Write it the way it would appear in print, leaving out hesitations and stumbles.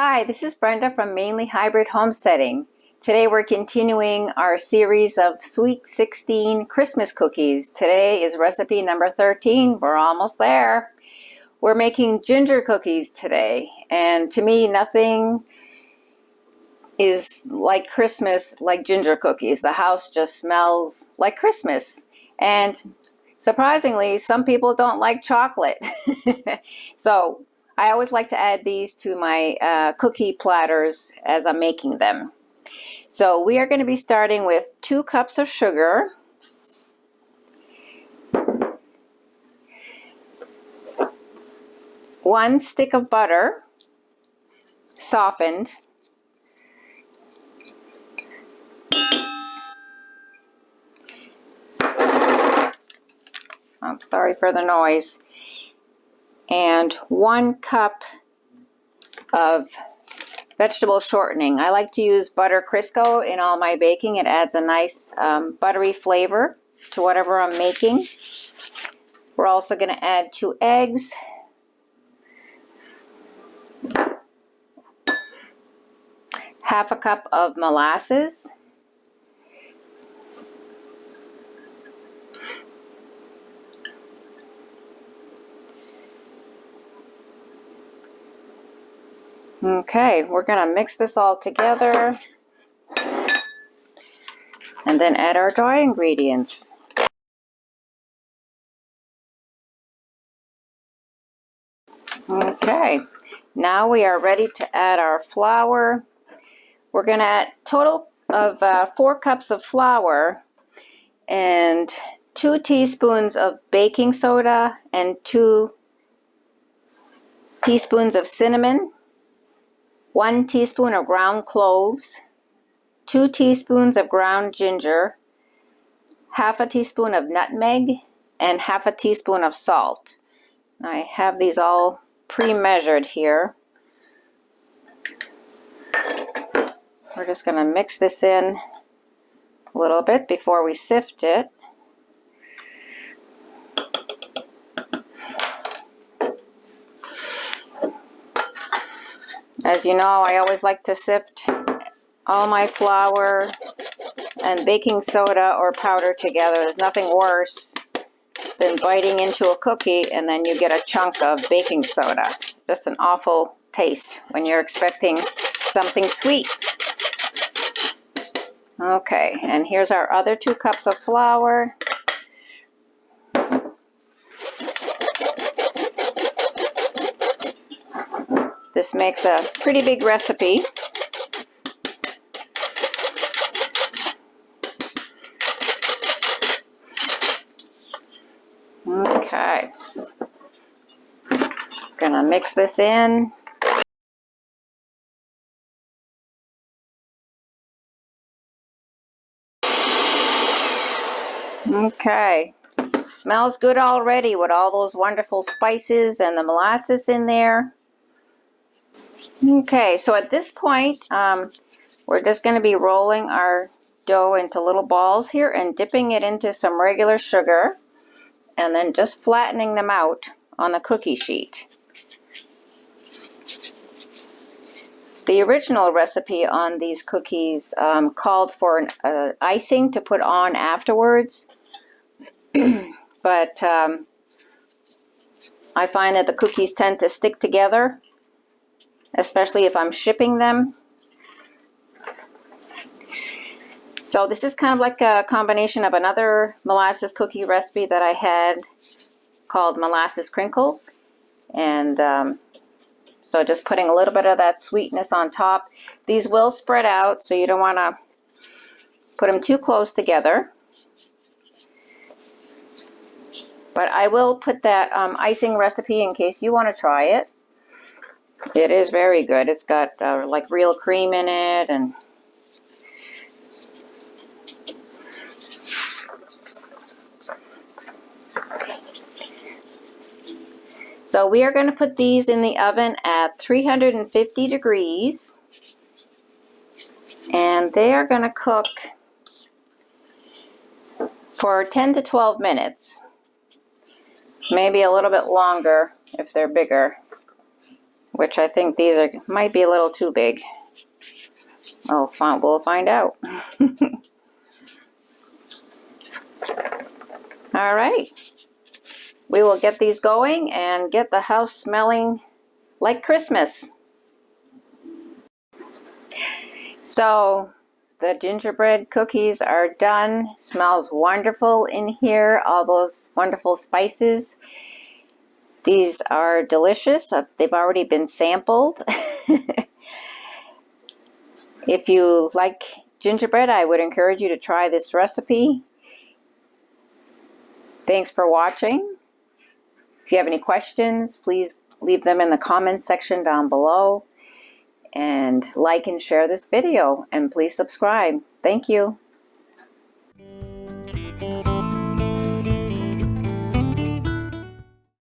Hi, this is Brenda from Mainly Hybrid Homesteading. Today we're continuing our series of Sweet 16 Christmas cookies. Today is recipe number 13. We're almost there. We're making ginger cookies today, and to me nothing is like Christmas like ginger cookies. The house just smells like Christmas, and surprisingly some people don't like chocolate. So I always like to add these to my cookie platters as I'm making them. So we are going to be starting with 2 cups of sugar, 1 stick of butter, softened, I'm sorry for the noise, and 1 cup of vegetable shortening. I like to use butter Crisco in all my baking. It adds a nice buttery flavor to whatever I'm making. We're also going to add 2 eggs, half a cup of molasses, okay, we're going to mix this all together and then add our dry ingredients. Okay, now we are ready to add our flour. We're going to add a total of 4 cups of flour and 2 teaspoons of baking soda and 2 teaspoons of cinnamon, 1 teaspoon of ground cloves, 2 teaspoons of ground ginger, half a teaspoon of nutmeg, and half a teaspoon of salt. I have these all pre-measured here. We're just going to mix this in a little bit before we sift it. As you know, I always like to sift all my flour and baking soda or powder together. There's nothing worse than biting into a cookie and then you get a chunk of baking soda. Just an awful taste when you're expecting something sweet. Okay, and here's our other 2 cups of flour. This makes a pretty big recipe. Okay, gonna mix this in. Okay, smells good already with all those wonderful spices and the molasses in there. Okay, so at this point, we're just going to be rolling our dough into little balls here and dipping it into some regular sugar and then just flattening them out on the cookie sheet. The original recipe on these cookies called for an icing to put on afterwards, but I find that the cookies tend to stick together, especially if I'm shipping them. So this is kind of like a combination of another molasses cookie recipe that I had called molasses crinkles, and so just putting a little bit of that sweetness on top. These will spread out, so you don't want to put them too close together. But I will put that icing recipe in case you want to try it. It is very good. It's got like real cream in it, and so we are going to put these in the oven at 350 degrees, and they are going to cook for 10 to 12 minutes, maybe a little bit longer if they're bigger. which I think these might be a little too big. Oh, we'll find out. All right. We will get these going and get the house smelling like Christmas. So the gingerbread cookies are done. Smells wonderful in here. All those wonderful spices. These are delicious. They've already been sampled. If you like gingerbread, I would encourage you to try this recipe. Thanks for watching. If you have any questions, please leave them in the comments section down below. And like and share this video. And please subscribe. Thank you.